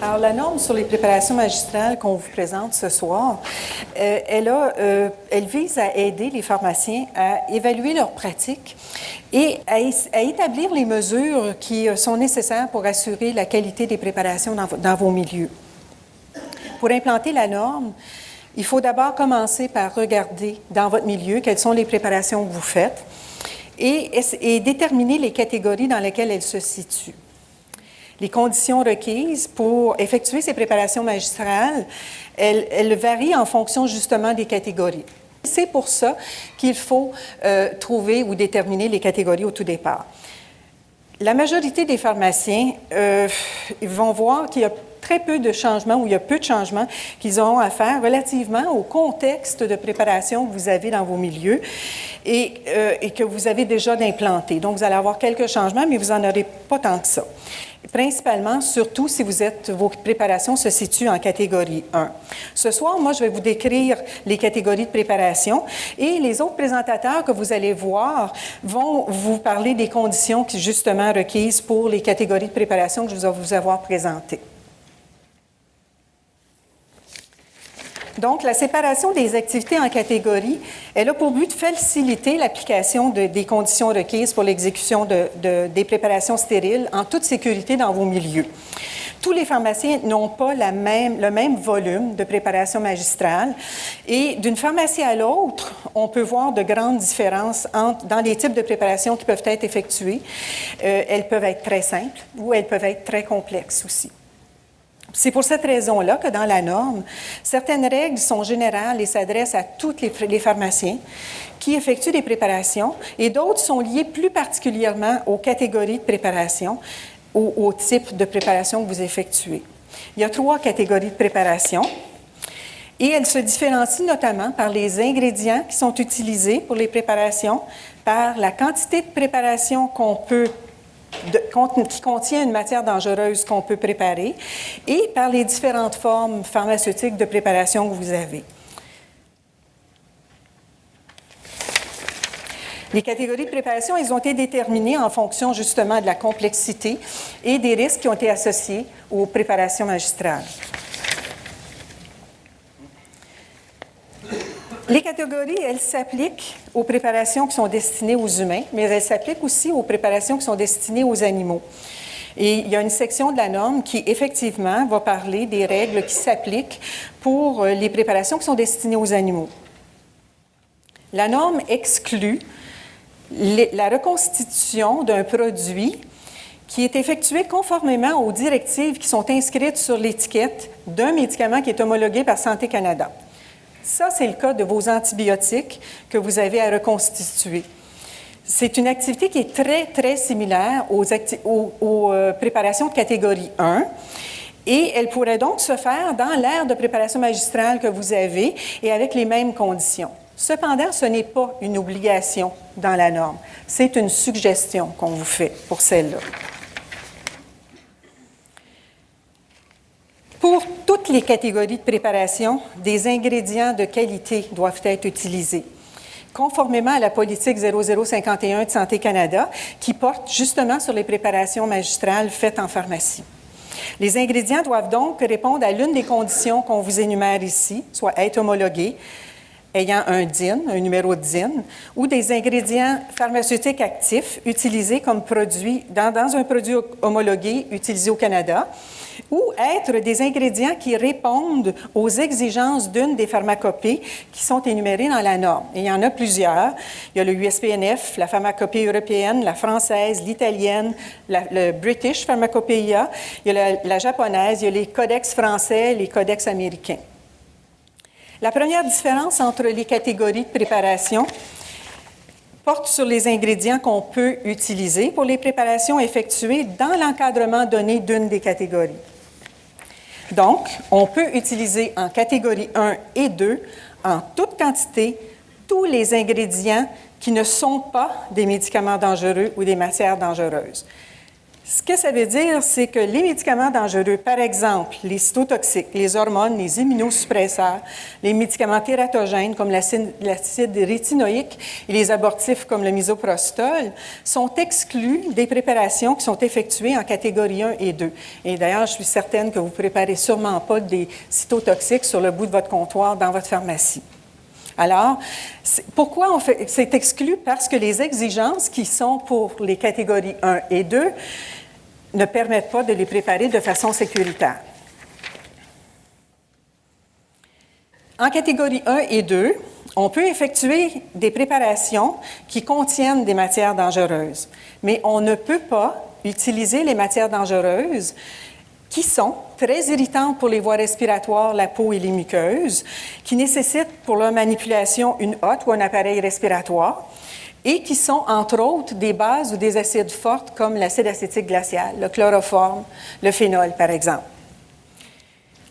Alors, la norme sur les préparations magistrales qu'on vous présente ce soir, elle vise à aider les pharmaciens à évaluer leurs pratiques et à établir les mesures qui sont nécessaires pour assurer la qualité des préparations dans vos milieux. Pour implanter la norme, il faut d'abord commencer par regarder dans votre milieu quelles sont les préparations que vous faites et déterminer les catégories dans lesquelles elles se situent. Les conditions requises pour effectuer ces préparations magistrales, elles varient en fonction justement des catégories. C'est pour ça qu'il faut trouver ou déterminer les catégories au tout départ. La majorité des pharmaciens vont voir qu'il y a très peu de changements ou il y a peu de changements qu'ils auront à faire relativement au contexte de préparation que vous avez dans vos milieux et que vous avez déjà d'implanter. Donc, vous allez avoir quelques changements, mais vous n'en aurez pas tant que ça. Principalement, surtout si vos préparations se situent en catégorie 1. Ce soir, moi, je vais vous décrire les catégories de préparation et les autres présentateurs que vous allez voir vont vous parler des conditions qui, justement, requises pour les catégories de préparation que je vais vous avoir présentées. Donc, la séparation des activités en catégories, elle a pour but de faciliter l'application des conditions requises pour l'exécution des préparations stériles en toute sécurité dans vos milieux. Tous les pharmaciens n'ont pas le même volume de préparation magistrale et d'une pharmacie à l'autre, on peut voir de grandes différences dans les types de préparations qui peuvent être effectuées. Elles peuvent être très simples ou elles peuvent être très complexes aussi. C'est pour cette raison-là que dans la norme, certaines règles sont générales et s'adressent à tous les pharmaciens qui effectuent des préparations et d'autres sont liées plus particulièrement aux catégories de préparation ou au type de préparation que vous effectuez. Il y a 3 catégories de préparation et elles se différencient notamment par les ingrédients qui sont utilisés pour les préparations, par la quantité de préparation qui contient une matière dangereuse qu'on peut préparer et par les différentes formes pharmaceutiques de préparation que vous avez. Les catégories de préparation, elles ont été déterminées en fonction justement de la complexité et des risques qui ont été associés aux préparations magistrales. Les catégories, elles s'appliquent aux préparations qui sont destinées aux humains, mais elles s'appliquent aussi aux préparations qui sont destinées aux animaux. Et il y a une section de la norme qui, effectivement, va parler des règles qui s'appliquent pour les préparations qui sont destinées aux animaux. La norme exclut la reconstitution d'un produit qui est effectué conformément aux directives qui sont inscrites sur l'étiquette d'un médicament qui est homologué par Santé Canada. Ça, c'est le cas de vos antibiotiques que vous avez à reconstituer. C'est une activité qui est très, très similaire aux préparations de catégorie 1 et elle pourrait donc se faire dans l'aire de préparation magistrale que vous avez et avec les mêmes conditions. Cependant, ce n'est pas une obligation dans la norme. C'est une suggestion qu'on vous fait pour celle-là. Pour toutes les catégories de préparation, des ingrédients de qualité doivent être utilisés, conformément à la politique 0051 de Santé Canada, qui porte justement sur les préparations magistrales faites en pharmacie. Les ingrédients doivent donc répondre à l'une des conditions qu'on vous énumère ici, soit être homologués, ayant un DIN, un numéro de DIN, ou des ingrédients pharmaceutiques actifs utilisés comme produit dans un produit homologué utilisé au Canada, ou être des ingrédients qui répondent aux exigences d'une des pharmacopées qui sont énumérées dans la norme. Et il y en a plusieurs. Il y a le USPNF, la pharmacopée européenne, la française, l'italienne, le British Pharmacopeia, il y a la japonaise, il y a les codex français, les codex américains. La première différence entre les catégories de préparation porte sur les ingrédients qu'on peut utiliser pour les préparations effectuées dans l'encadrement donné d'une des catégories. Donc, on peut utiliser en catégorie 1 et 2, en toute quantité, tous les ingrédients qui ne sont pas des médicaments dangereux ou des matières dangereuses. Ce que ça veut dire, c'est que les médicaments dangereux, par exemple les cytotoxiques, les hormones, les immunosuppresseurs, les médicaments tératogènes comme l'acide rétinoïque et les abortifs comme le misoprostol, sont exclus des préparations qui sont effectuées en catégorie 1 et 2. Et d'ailleurs, je suis certaine que vous ne préparez sûrement pas des cytotoxiques sur le bout de votre comptoir dans votre pharmacie. Alors, pourquoi c'est exclu? Parce que les exigences qui sont pour les catégories 1 et 2 ne permettent pas de les préparer de façon sécuritaire. En catégorie 1 et 2, on peut effectuer des préparations qui contiennent des matières dangereuses, mais on ne peut pas utiliser les matières dangereuses qui sont très irritantes pour les voies respiratoires, la peau et les muqueuses, qui nécessitent pour leur manipulation une hotte ou un appareil respiratoire, et qui sont, entre autres, des bases ou des acides fortes comme l'acide acétique glacial, le chloroforme, le phénol, par exemple.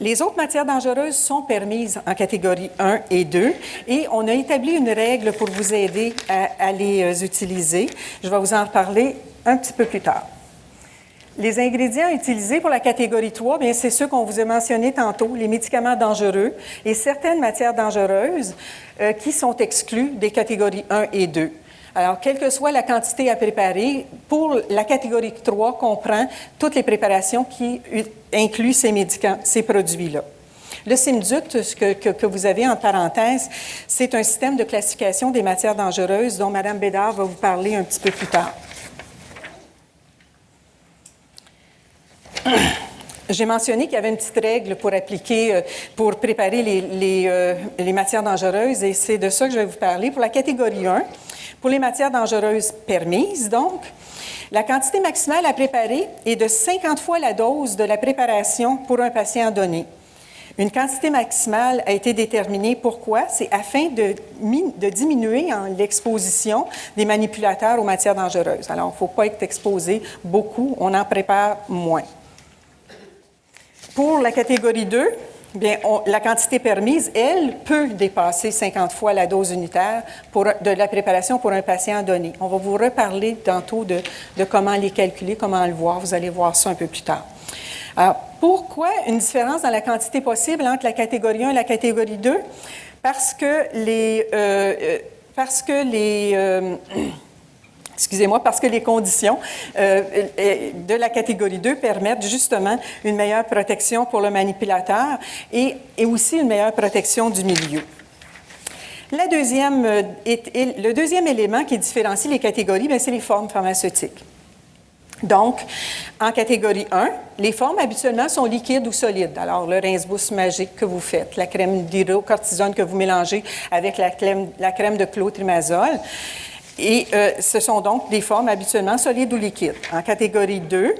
Les autres matières dangereuses sont permises en catégorie 1 et 2 et on a établi une règle pour vous aider à les utiliser. Je vais vous en reparler un petit peu plus tard. Les ingrédients utilisés pour la catégorie 3, bien, c'est ceux qu'on vous a mentionnés tantôt, les médicaments dangereux et certaines matières dangereuses qui sont exclues des catégories 1 et 2. Alors, quelle que soit la quantité à préparer, pour la catégorie 3 comprend toutes les préparations qui incluent ces produits-là. Le CIMDUT, que vous avez en parenthèse, c'est un système de classification des matières dangereuses dont Mme Bédard va vous parler un petit peu plus tard. J'ai mentionné qu'il y avait une petite règle pour appliquer, pour préparer les matières dangereuses, et c'est de ça que je vais vous parler. Pour la catégorie 1, pour les matières dangereuses permises, donc, la quantité maximale à préparer est de 50 fois la dose de la préparation pour un patient donné. Une quantité maximale a été déterminée. Pourquoi? C'est afin de diminuer l'exposition des manipulateurs aux matières dangereuses. Alors, il ne faut pas être exposé beaucoup, on en prépare moins. Pour la catégorie 2, bien, la quantité permise, elle, peut dépasser 50 fois la dose unitaire de la préparation pour un patient donné. On va vous reparler tantôt de comment les calculer, comment le voir. Vous allez voir ça un peu plus tard. Alors, pourquoi une différence dans la quantité possible entre la catégorie 1 et la catégorie 2? Parce que les conditions de la catégorie 2 permettent justement une meilleure protection pour le manipulateur et aussi une meilleure protection du milieu. Le deuxième élément qui différencie les catégories, c'est les formes pharmaceutiques. Donc, en catégorie 1, les formes habituellement sont liquides ou solides. Alors, le rince-bouche magique que vous faites, la crème d'hydrocortisone que vous mélangez avec la crème de clotrimazole. Et ce sont donc des formes habituellement solides ou liquides. En catégorie 2,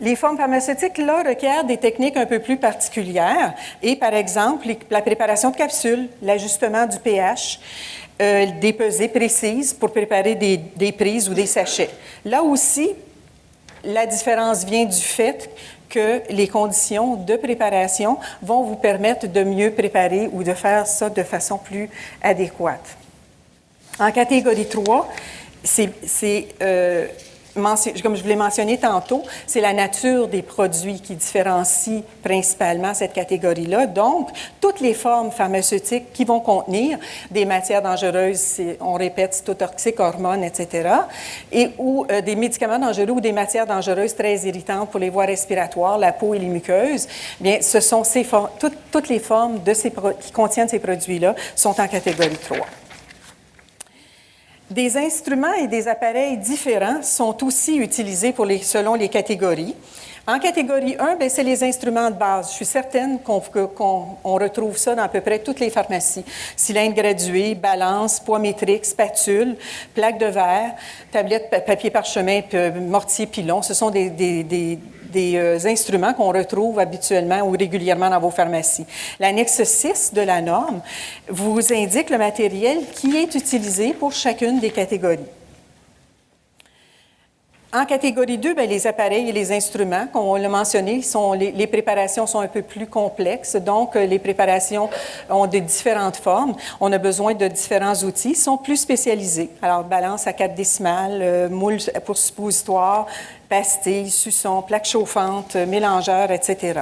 les formes pharmaceutiques, là, requièrent des techniques un peu plus particulières. Et, par exemple, la préparation de capsules, l'ajustement du pH, des pesées précises pour préparer des prises ou des sachets. Là aussi, la différence vient du fait que les conditions de préparation vont vous permettre de mieux préparer ou de faire ça de façon plus adéquate. En catégorie 3, comme je vous l'ai mentionné tantôt, c'est la nature des produits qui différencie principalement cette catégorie-là. Donc, toutes les formes pharmaceutiques qui vont contenir des matières dangereuses, on répète, cytotoxiques, hormones, etc., ou des médicaments dangereux ou des matières dangereuses très irritantes pour les voies respiratoires, la peau et les muqueuses, bien, ce sont toutes les formes qui contiennent ces produits-là sont en catégorie 3. Des instruments et des appareils différents sont aussi utilisés selon les catégories. En catégorie 1, bien, c'est les instruments de base. Je suis certaine qu'on retrouve ça dans à peu près toutes les pharmacies. Cylindre gradué, balance, poids métrique, spatule, plaque de verre, tablette, papier parchemin, mortier, pilon. Ce sont des instruments qu'on retrouve habituellement ou régulièrement dans vos pharmacies. L'annexe 6 de la norme vous indique le matériel qui est utilisé pour chacune des catégories. En catégorie 2, bien, les appareils et les instruments, comme on l'a mentionné, les préparations sont un peu plus complexes. Donc, les préparations ont de différentes formes. On a besoin de différents outils. Ils sont plus spécialisés. Alors, balance à 4 décimales, moule pour suppositoire, pastilles, suçons, plaques chauffantes, mélangeurs, etc.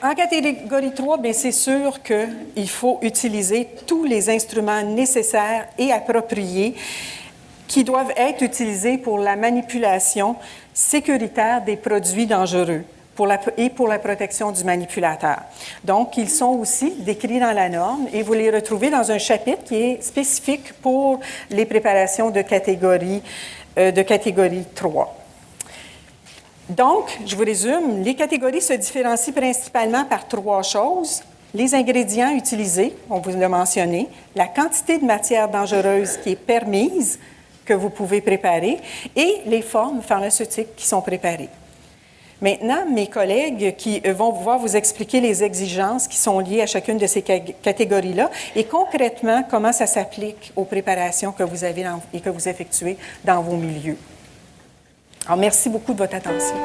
En catégorie 3, bien, c'est sûr qu'il faut utiliser tous les instruments nécessaires et appropriés qui doivent être utilisés pour la manipulation sécuritaire des produits dangereux et pour la protection du manipulateur. Donc, ils sont aussi décrits dans la norme et vous les retrouvez dans un chapitre qui est spécifique pour les préparations de catégorie 3. Donc, je vous résume, les catégories se différencient principalement par 3 choses. Les ingrédients utilisés, on vous l'a mentionné, la quantité de matière dangereuse qui est permise, que vous pouvez préparer, et les formes pharmaceutiques qui sont préparées. Maintenant, mes collègues qui vont pouvoir vous expliquer les exigences qui sont liées à chacune de ces catégories-là et concrètement comment ça s'applique aux préparations que vous avez et que vous effectuez dans vos milieux. Alors, merci beaucoup de votre attention.